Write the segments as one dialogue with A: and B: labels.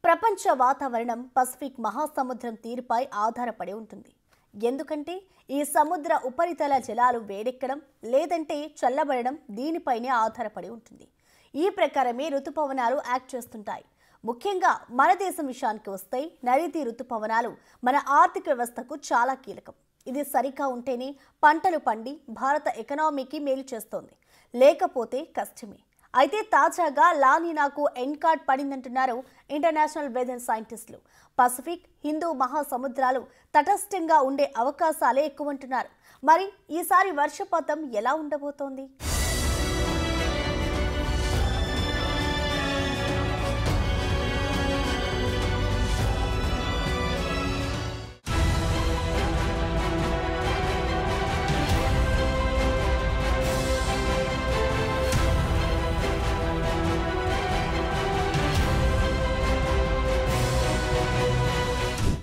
A: ప్రపంచ వాతావరణం పసిఫిక్ మహాసముద్రం తీరుపై ఆధారపడి ఉంటుంది. ఎందుకంటే ఈ సముద్ర ఉపరితల జలాలు వేడెక్కడం లేదంటే చల్లబడడం దీనిపైనే ఆధారపడి ఉంటుంది. ఈ ప్రకారమే ఋతుపవనాలు యాక్ట్ చేస్తుంటాయి. ముఖ్యంగా మన దేశం విషయానికి వస్తే నైరుతి ఋతుపవనాలు మన ఆర్థిక వ్యవస్థకు చాలా కీలకం. ఇది సరిగా ఉంటేనే పంటలు పండి భారత ఎకనామీకి మేలు చేస్తోంది, లేకపోతే కష్టమే. అయితే తాజాగా లానినాకు ఎండ్ కార్డ్ పడిందంటున్నారు ఇంటర్నేషనల్ వెదర్ సైంటిస్టులు. పసిఫిక్, హిందూ మహాసముద్రాలు తటస్థంగా ఉండే అవకాశాలే ఎక్కువంటున్నారు. మరి ఈసారి వర్షపాతం ఎలా ఉండబోతోంది?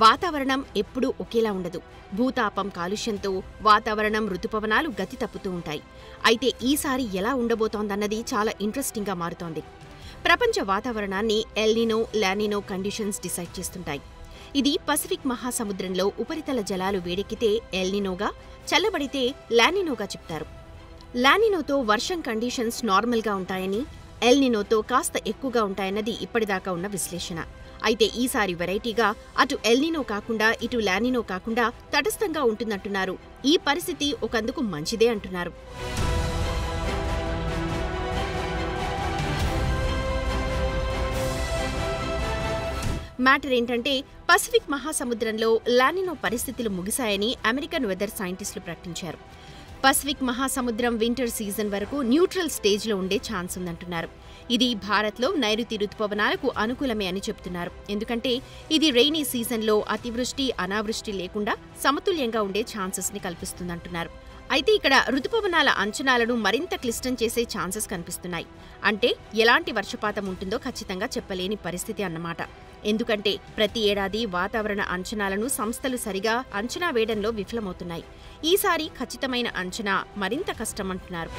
B: వాతావరణం ఎప్పుడూ ఒకేలా ఉండదు. భూతాపం కాలుష్యంతో వాతావరణం ఋతుపవనాలు గతి తప్పుతూ ఉంటాయి. అయితే ఈసారి ఎలా ఉండబోతోందన్నది చాలా ఇంట్రెస్టింగ్గా మారుతోంది. ప్రపంచ వాతావరణాన్ని ఎల్నినో, లానినో కండిషన్స్ డిసైడ్ చేస్తుంటాయి. ఇది పసిఫిక్ మహాసముద్రంలో ఉపరితల జలాలు వేడెక్కితే ఎల్నినోగా, చల్లబడితే లానినోగా చెప్తారు. లానినోతో వర్షం కండిషన్స్ నార్మల్గా ఉంటాయని, ఎల్నినోతో కాస్త ఎక్కువగా ఉంటాయన్నది ఇప్పటిదాకా ఉన్న విశ్లేషణ. అయితే ఈసారి వెరైటీగా అటు ఎల్నినో కాకుండా ఇటు లానినో కాకుండా తటస్థంగా ఉంటుందంటున్నారు. ఈ పరిస్థితి ఒకందుకు మంచిదే అంటున్నారు. మ్యాటర్ ఏంటంటే పసిఫిక్ మహాసముద్రంలో లానినో పరిస్థితులు ముగిశాయని అమెరికన్ వెదర్ సైంటిస్టులు ప్రకటించారు. పసిఫిక్ మహాసముద్రం వింటర్ సీజన్ వరకు న్యూట్రల్ స్టేజ్లో ఉండే ఛాన్స్ ఉందంటున్నారు. ఇది భారత్లో నైరుతి ఋతుపవనాలకు అనుకూలమే అని చెబుతున్నారు. ఎందుకంటే ఇది రెయినీ సీజన్లో అతివృష్టి, అనావృష్టి లేకుండా సమతుల్యంగా ఉండే ఛాన్సెస్ని కల్పిస్తుందంటున్నారు. అయితే ఇక్కడ ఋతుపవనాల అంచనాలను మరింత క్లిష్టం చేసే ఛాన్సెస్ కనిపిస్తున్నాయి. అంటే ఎలాంటి వర్షపాతం ఉంటుందో ఖచ్చితంగా చెప్పలేని పరిస్థితి అన్నమాట. ఎందుకంటే ప్రతి ఏడాది వాతావరణ అంచనాలను సంస్థలు సరిగా అంచనా వేయడంలో విఫలమవుతున్నాయి. ఈసారి ఖచ్చితమైన అంచనా మరింత కష్టమంటున్నారు.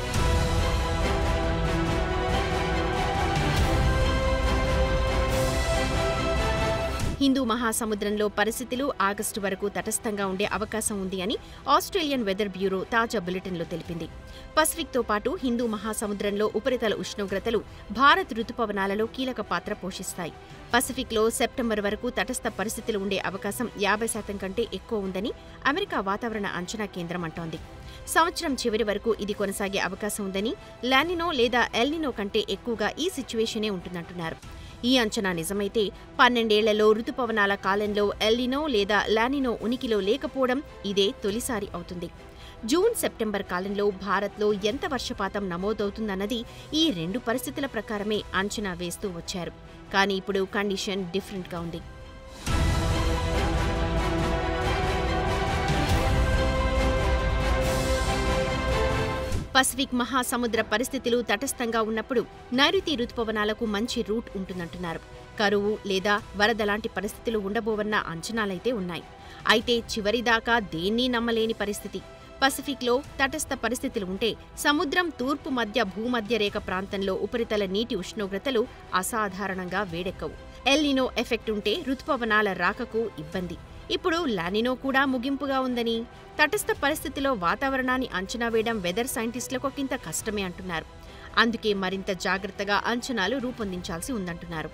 B: హిందూ మహాసముద్రంలో పరిస్థితులు ఆగస్టు వరకు తటస్థంగా ఉండే అవకాశం ఉంది అని ఆస్ట్రేలియన్ వెదర్ బ్యూరో తాజా బులెటిన్లో తెలిపింది. పసిఫిక్తో పాటు హిందూ మహాసముద్రంలో ఉపరితల ఉష్ణోగ్రతలు భారత్ ఋతుపవనాలలో కీలక పాత్ర పోషిస్తాయి. పసిఫిక్లో సెప్టెంబర్ వరకు తటస్థ పరిస్థితులు ఉండే అవకాశం 50% కంటే ఎక్కువ ఉందని అమెరికా వాతావరణ అంచనా కేంద్రం అంటోంది. సంవత్సరం చివరి వరకు ఇది కొనసాగే అవకాశం ఉందని, లానినో లేదా ఎల్నినో కంటే ఎక్కువగా ఈ సిచ్యువేషనే ఉంటుందంటున్నారు. ఈ అంచనా నిజమైతే 12 ఏళ్లలో ఋతుపవనాల కాలంలో ఎల్నినో లేదా లానినో ఉనికిలో లేకపోవడం ఇదే తొలిసారి అవుతుంది. జూన్, సెప్టెంబర్ కాలంలో భారత్లో ఎంత వర్షపాతం నమోదవుతుందన్నది ఈ రెండు పరిస్థితుల ప్రకారమే అంచనా వేస్తూ వచ్చారు. కానీ ఇప్పుడు కండిషన్ డిఫరెంట్గా ఉంది. పసిఫిక్ మహాసముద్ర పరిస్థితులు తటస్థంగా ఉన్నప్పుడు నైరుతి ఋతుపవనాలకు మంచి రూట్ ఉంటుందంటున్నారు. కరువు లేదా వరద లాంటి పరిస్థితులు ఉండబోవన్న అంచనాలైతే ఉన్నాయి. అయితే చివరిదాకా దేన్నీ నమ్మలేని పరిస్థితి. పసిఫిక్లో తటస్థ పరిస్థితులు ఉంటే సముద్రం తూర్పు మధ్య భూమధ్య రేఖ ప్రాంతంలో ఉపరితల నీటి ఉష్ణోగ్రతలు అసాధారణంగా వేడెక్కవు. ఎల్నినో ఎఫెక్ట్ ఉంటే ఋతుపవనాల రాకకు ఇబ్బంది. ఇప్పుడు లానినో కూడా ముగింపుగా ఉందని, తటస్థ పరిస్థితిలో వాతావరణాన్ని అంచనా వేయడం వెదర్ సైంటిస్టులకు ఒకంత కష్టమే అంటున్నారు. అందుకే మరింత జాగ్రత్తగా అంచనాలు రూపొందించాల్సి ఉందంటున్నారు.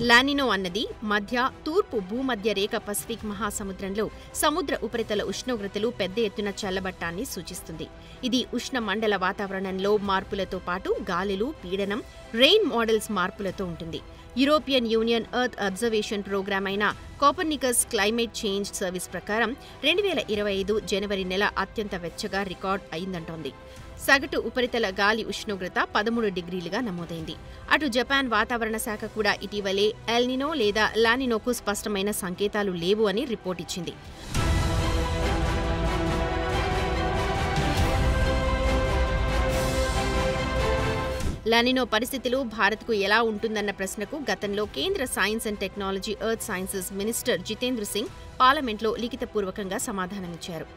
B: లానినో అన్నది మధ్య, తూర్పు భూమధ్య రేఖ పసిఫిక్ మహాసముద్రంలో సముద్ర ఉపరితల ఉష్ణోగ్రతలు పెద్ద ఎత్తున చల్లబట్టాన్ని సూచిస్తుంది. ఇది ఉష్ణమండల వాతావరణంలో మార్పులతో పాటు గాలులు, పీడనం, రెయిన్ మోడల్స్ మార్పులతో ఉంటుంది. European Union Earth Observation Programme అయిన కోపర్నికస్ క్లైమేట్ చేంజ్ సర్వీస్ ప్రకారం 2025 జనవరి నెల అత్యంత వెచ్చగా రికార్డ్ అయిందంటోంది. సగటు ఉపరితల గాలి ఉష్ణోగ్రత 13 డిగ్రీలుగా నమోదైంది. అటు జపాన్ వాతావరణ శాఖ కూడా ఇటీవలే ఎల్నినో లేదా లానినోకు స్పష్టమైన సంకేతాలు లేవు అని రిపోర్ట్ ఇచ్చింది. లానినో పరిస్థితులు భారత్కు ఎలా ఉంటుందన్న ప్రశ్నకు గతంలో కేంద్ర science and technology earth sciences minister Jitendra Singh పార్లమెంట్లో లిఖితపూర్వకంగా సమాధానమిచ్చారు.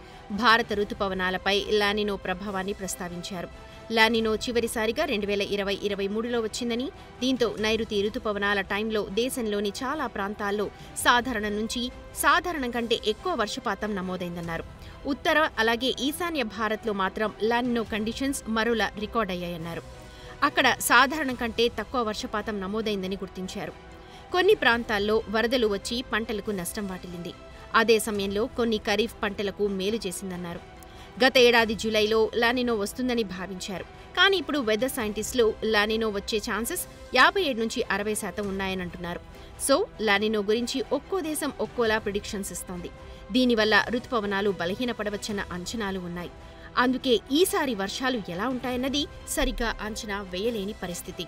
B: భారత రుతుపవనాలపై లానినో ప్రభావాన్ని ప్రస్తావించారు. లానినో చివరిసారిగా 2020-23లో వచ్చిందని, దీంతో నైరుతి రుతుపవనాల టైంలో దేశంలోని చాలా ప్రాంతాల్లో సాధారణం నుంచి సాధారణం కంటే ఎక్కువ వర్షపాతం నమోదైందన్నారు. ఉత్తర అలాగే ఈశాన్య భారత్లో మాత్రం లానినో కండిషన్స్ మరోలా రికార్డయ్యాయన్నారు. అక్కడ సాధారణం కంటే తక్కువ వర్షపాతం నమోదైందని గుర్తించారు. కొన్ని ప్రాంతాల్లో వరదలు వచ్చి పంటలకు నష్టం వాటిల్లింది. అదే సమయంలో కొన్ని ఖరీఫ్ పంటలకు మేలు చేసిందన్నారు. గత ఏడాది జూలైలో లానినో వస్తుందని భావించారు. కానీ ఇప్పుడు వెదర్ సైంటిస్టులు లానినో వచ్చే ఛాన్సెస్ 57-60% ఉన్నాయనంటున్నారు. సో లానినో గురించి ఒక్కో దేశం ఒక్కోలా ప్రిడిక్షన్స్ ఇస్తోంది. దీనివల్ల రుతుపవనాలు బలహీనపడవచ్చన్న అంచనాలు ఉన్నాయి. అందుకే ఈసారి వర్షాలు ఎలా ఉంటాయన్నది సరిగ్గా అంచనా వేయలేని పరిస్థితి.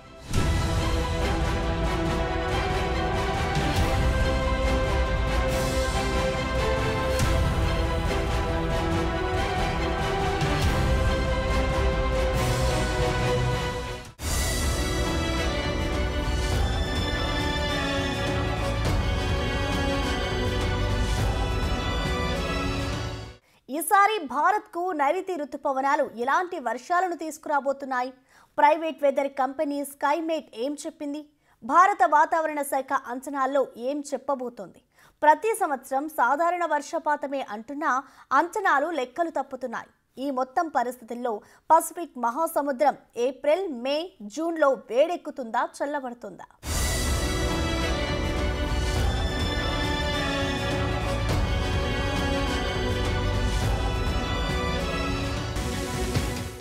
A: ఈసారి భారత్కు నైరుతి రుతుపవనాలు ఎలాంటి వర్షాలను తీసుకురాబోతున్నాయి? ప్రైవేట్ వెదర్ కంపెనీ స్కైమేట్ ఏం చెప్పింది? భారత వాతావరణ శాఖ అంచనాల్లో ఏం చెప్పబోతోంది? ప్రతి సంవత్సరం సాధారణ వర్షపాతమే అంటున్నా అంచనాలు లెక్కలు తప్పుతున్నాయి. ఈ మొత్తం పరిస్థితుల్లో పసిఫిక్ మహాసముద్రం ఏప్రిల్, మే, జూన్లో వేడెక్కుతుందా, చల్లబడుతుందా?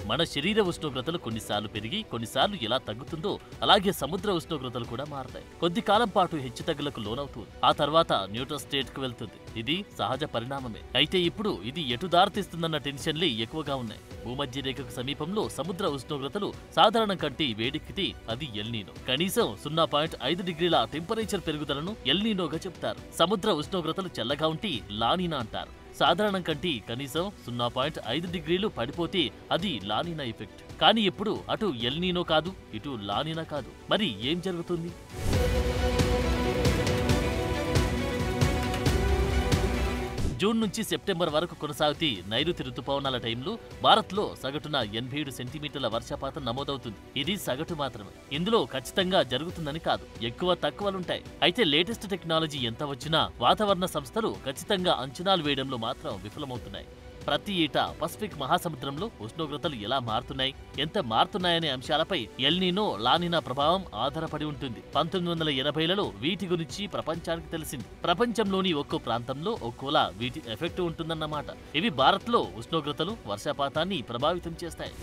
C: మన శరీర ఉష్ణోగ్రతలు కొన్నిసార్లు పెరిగి కొన్నిసార్లు ఎలా తగ్గుతుందో అలాగే సముద్ర ఉష్ణోగ్రతలు కూడా మారతాయి. కొద్ది కాలం పాటు హెచ్చుతగ్గులకు లోనవుతుంది. ఆ తర్వాత న్యూట్రల్ స్టేట్ కు వెళ్తుంది. ఇది సహజ పరిణామమే. అయితే ఇప్పుడు ఇది ఎటు దారితీస్తుందన్న టెన్షన్లే ఎక్కువగా ఉన్నాయి. భూమధ్య రేఖకు సమీపంలో సముద్ర ఉష్ణోగ్రతలు సాధారణం కంటే వేడెక్కితే అది ఎల్నీనో. కనీసం 0.5 డిగ్రీల టెంపరేచర్ పెరుగుదలను ఎల్నీనోగా చెప్తారు. సముద్ర ఉష్ణోగ్రతలు చల్లగా ఉంటే లానినా అంటారు. సాధారణం కంటే కనీసం 0.5 డిగ్రీలు పడిపోతే అది లానినా ఎఫెక్ట్. కానీ ఇప్పుడు అటు ఎల్నీనో కాదు, ఇటు లానినా కాదు. మరి ఏం జరుగుతుంది? జూన్ నుంచి సెప్టెంబర్ వరకు కొనసాగుతూ నైరుతి రుతుపవనాల టైంలో భారత్లో సగటున 87 సెంటీమీటర్ల వర్షపాతం నమోదవుతుంది. ఇది సగటు మాత్రమే. ఇందులో ఖచ్చితంగా జరుగుతుందని కాదు, ఎక్కువ తక్కువలుంటాయి. అయితే లేటెస్ట్ టెక్నాలజీ ఎంత వచ్చినా వాతావరణ సంస్థలు ఖచ్చితంగా అంచనాలు వేయడంలో మాత్రం విఫలమవుతున్నాయి. ప్రతి ఏటా పసిఫిక్ మహాసముద్రంలో ఉష్ణోగ్రతలు ఎలా మారుతున్నాయి, ఎంత మారుతున్నాయనే అంశాలపై ఎల్నీనో, లానినా ప్రభావం ఆధారపడి ఉంటుంది. 1980లలో వీటి గురించి ప్రపంచానికి తెలిసింది. ప్రపంచంలోని ఒక్కో ప్రాంతంలో ఒక్కోలా వీటి ఎఫెక్ట్ ఉంటుందన్నమాట. ఇవి భారత్లో ఉష్ణోగ్రతలు, వర్షపాతాన్ని ప్రభావితం చేస్తాయి.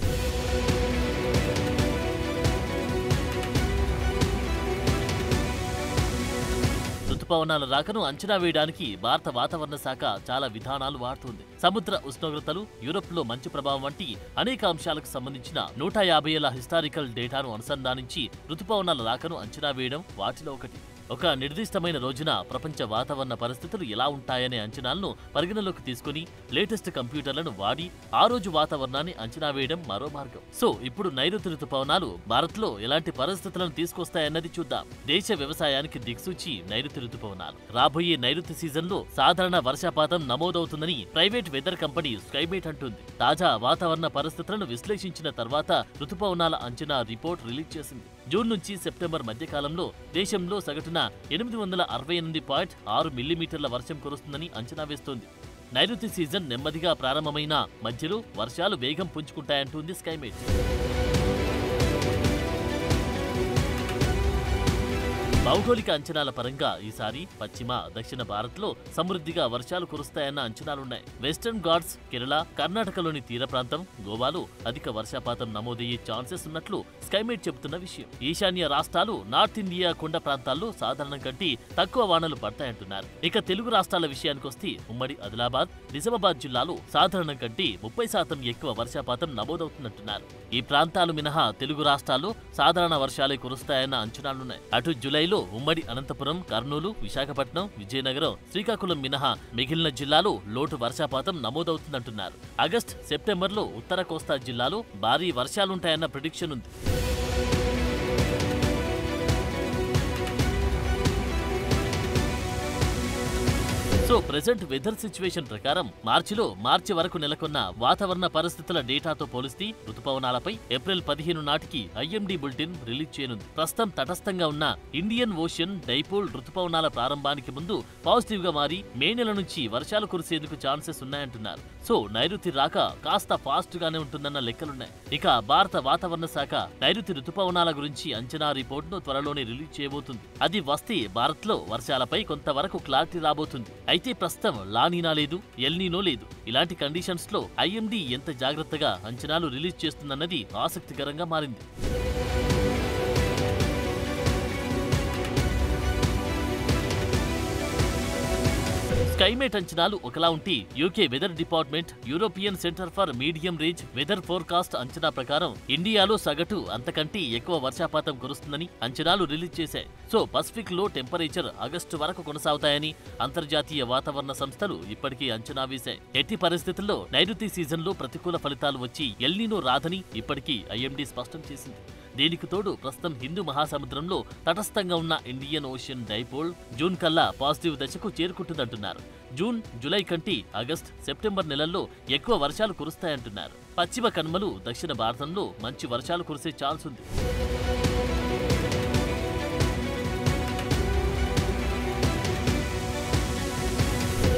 C: రుతుపవనాల రాకను అంచనా వేయడానికి భారత వాతావరణ శాఖ చాలా విధానాలు వాడుతుంది. సముద్ర ఉష్ణోగ్రతలు, యూరప్లో మంచు ప్రభావం వంటి అనేక అంశాలకు సంబంధించిన 150 ఏళ్ల హిస్టారికల్ డేటాను అనుసంధానించి రుతుపవనాల రాకను అంచనా వేయడం వాటిలో ఒకటి. ఒక నిర్దిష్టమైన రోజున ప్రపంచ వాతావరణ పరిస్థితులు ఎలా ఉంటాయనే అంచనాలను పరిగణలోకి తీసుకుని లేటెస్ట్ కంప్యూటర్లను వాడి ఆ రోజు వాతావరణాన్ని అంచనా వేయడం మరో మార్గం. సో ఇప్పుడు నైరుతి రుతుపవనాలు భారత్లో ఎలాంటి పరిస్థితులను తీసుకొస్తాయన్నది చూద్దాం. దేశ వ్యవసాయానికి దిక్సూచి నైరుతి రుతుపవనాలు. రాబోయే నైరుతి సీజన్లో సాధారణ వర్షపాతం నమోదవుతుందని ప్రైవేట్ వెదర్ కంపెనీ స్కైమేట్ అంటుంది. తాజా వాతావరణ పరిస్థితులను విశ్లేషించిన తర్వాత రుతుపవనాల అంచనా రిపోర్ట్ రిలీజ్ చేసింది. జూన్ నుంచి సెప్టెంబర్ మధ్యకాలంలో దేశంలో సగటున 868.6 మిల్లీమీటర్ల వర్షం కురుస్తుందని అంచనా వేస్తోంది. నైరుతి సీజన్ నెమ్మదిగా ప్రారంభమైన మధ్యలో వర్షాలు వేగం పుంజుకుంటాయంటుంది స్కైమేట్. భౌగోళిక అంచనాల పరంగా ఈసారి పశ్చిమ, దక్షిణ భారత్లో సమృద్ధిగా వర్షాలు కురుస్తాయన్న అంచనాలున్నాయి. వెస్టర్న్ ఘాట్స్, కేరళ, కర్ణాటకలోని తీర ప్రాంతం, గోవాలో అధిక వర్షపాతం నమోదయ్యే ఛాన్సెస్ ఉన్నట్లు స్కైమేట్ చెబుతున్న విషయం. ఈశాన్య రాష్ట్రాలు, నార్త్ ఇండియా కొండ ప్రాంతాల్లో సాధారణం కంటే తక్కువ వానలు పడతాయంటున్నారు. ఇక తెలుగు రాష్ట్రాల విషయానికొస్తే ఉమ్మడి ఆదిలాబాద్, నిజామాబాద్ జిల్లాలో సాధారణం కంటే 30% ఎక్కువ వర్షపాతం నమోదవుతుందంటున్నారు. ఈ ప్రాంతాలు మినహా తెలుగు రాష్ట్రాల్లో సాధారణ వర్షాలే కురుస్తాయన్న అంచనాలున్నాయి. అటు జూలైలో ఉమ్మడి అనంతపురం, కర్నూలు, విశాఖపట్నం, విజయనగరం, శ్రీకాకుళం మినహా మిగిలిన జిల్లాలో లోటు వర్షపాతం నమోదవుతుందంటున్నారు. ఆగస్టు, సెప్టెంబర్లో ఉత్తర కోస్తా జిల్లాలో భారీ వర్షాలుంటాయన్న ప్రిడిక్షన్ ఉంది. సో ప్రెజెంట్ వెదర్ సిచ్యువేషన్ ప్రకారం మార్చి వరకు నెలకొన్న వాతావరణ పరిస్థితుల డేటాతో పోలిస్తే రుతుపవనాలపై ఏప్రిల్ 15 నాటికి ఐఎండీ బులెటిన్ రిలీజ్ చేయనుంది. ప్రస్తుతం తటస్థంగా ఉన్న ఇండియన్ ఓషన్ డైపోల్ రుతుపవనాల ప్రారంభానికి ముందు పాజిటివ్ గా మారి మే నెల నుంచి వర్షాలు కురిసేందుకు ఛాన్సెస్ ఉన్నాయంటున్నారు. సో నైరుతి రాక కాస్త ఫాస్ట్ గానే ఉంటుందన్న లెక్కలున్నాయి. ఇక భారత వాతావరణ శాఖ నైరుతి రుతుపవనాల గురించి అంచనా రిపోర్టును త్వరలోనే రిలీజ్ చేయబోతుంది. అది వస్తే భారత్ లో వర్షాలపై కొంతవరకు క్లారిటీ రాబోతుంది. అయితే ప్రస్తుతం లానీనా లేదు, ఎల్నీనో లేదు. ఇలాంటి కండిషన్స్ లో ఐఎండీ ఎంత జాగ్రత్తగా అంచనాలు రిలీజ్ చేస్తుందన్నది ఆసక్తికరంగా మారింది. స్కైమేట్ అంచనాలు ఒకలా ఉంటే UK weather department European Centre for Medium Range Weather Forecast అంచనా ప్రకారం ఇండియాలో సగటు అంతకంటే ఎక్కువ వర్షపాతం కురుస్తుందని అంచనాలు రిలీజ్ చేశాయి. సో పసిఫిక్ లో టెంపరేచర్ ఆగస్టు వరకు కొనసాగుతాయని అంతర్జాతీయ వాతావరణ సంస్థలు ఇప్పటికీ అంచనా వేశాయి. ఎట్టి పరిస్థితుల్లో నైరుతి సీజన్లో ప్రతికూల ఫలితాలు వచ్చి ఎల్నీనో రాదని ఇప్పటికీ ఐఎండీ స్పష్టం చేసింది. దీనికి తోడు ప్రస్తుతం హిందూ మహాసముద్రంలో తటస్థంగా ఉన్న ఇండియన్ ఓషన్ డైపోల్ జూన్ కల్లా పాజిటివ్ దశకు చేరుకుంటుందంటున్నారు. జూన్, జూలై కంటే ఆగస్ట్, సెప్టెంబర్ నెలల్లో ఎక్కువ వర్షాలు కురుస్తాయంటున్నారు. పశ్చిమ కనుమలు దక్షిణ భారతంలో మంచి వర్షాలు కురిసే ఛాన్స్ ఉంది.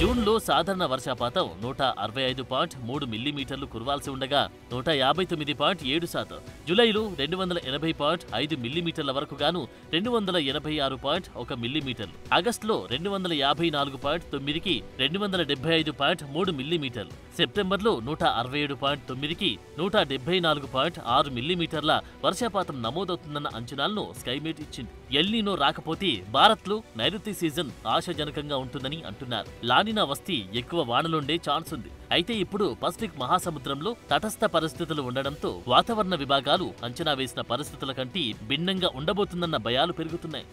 C: జూన్లో సాధారణ వర్షపాతం 165.3 మిల్లీమీటర్లు కురవాల్సి ఉండగా 159.7%, జూలైలో 280.5 మిల్లీమీటర్ల వరకు గాను 286.1 మిల్లీమీటర్లు, ఆగస్టులో 254.9కి 275.3 మిల్లీమీటర్లు, సెప్టెంబర్లో 167.9కి 174.6 మిల్లీమీటర్ల వర్షపాతం నమోదవుతుందన్న అంచనాలను స్కైమేట్ ఇచ్చింది. ఎల్నీనో రాకపోతే భారత్లో నైరుతి సీజన్ ఆశాజనకంగా ఉంటుందని అంటున్నారు. లానినా వస్తే ఎక్కువ వానలుండే ఛాన్స్ ఉంది. అయితే ఇప్పుడు పసిఫిక్ మహాసముద్రంలో తటస్థ పరిస్థితులు ఉండడంతో వాతావరణ విభాగాలు అంచనా వేసిన పరిస్థితుల కంటే భిన్నంగా ఉండబోతుందన్న భయాలు పెరుగుతున్నాయి.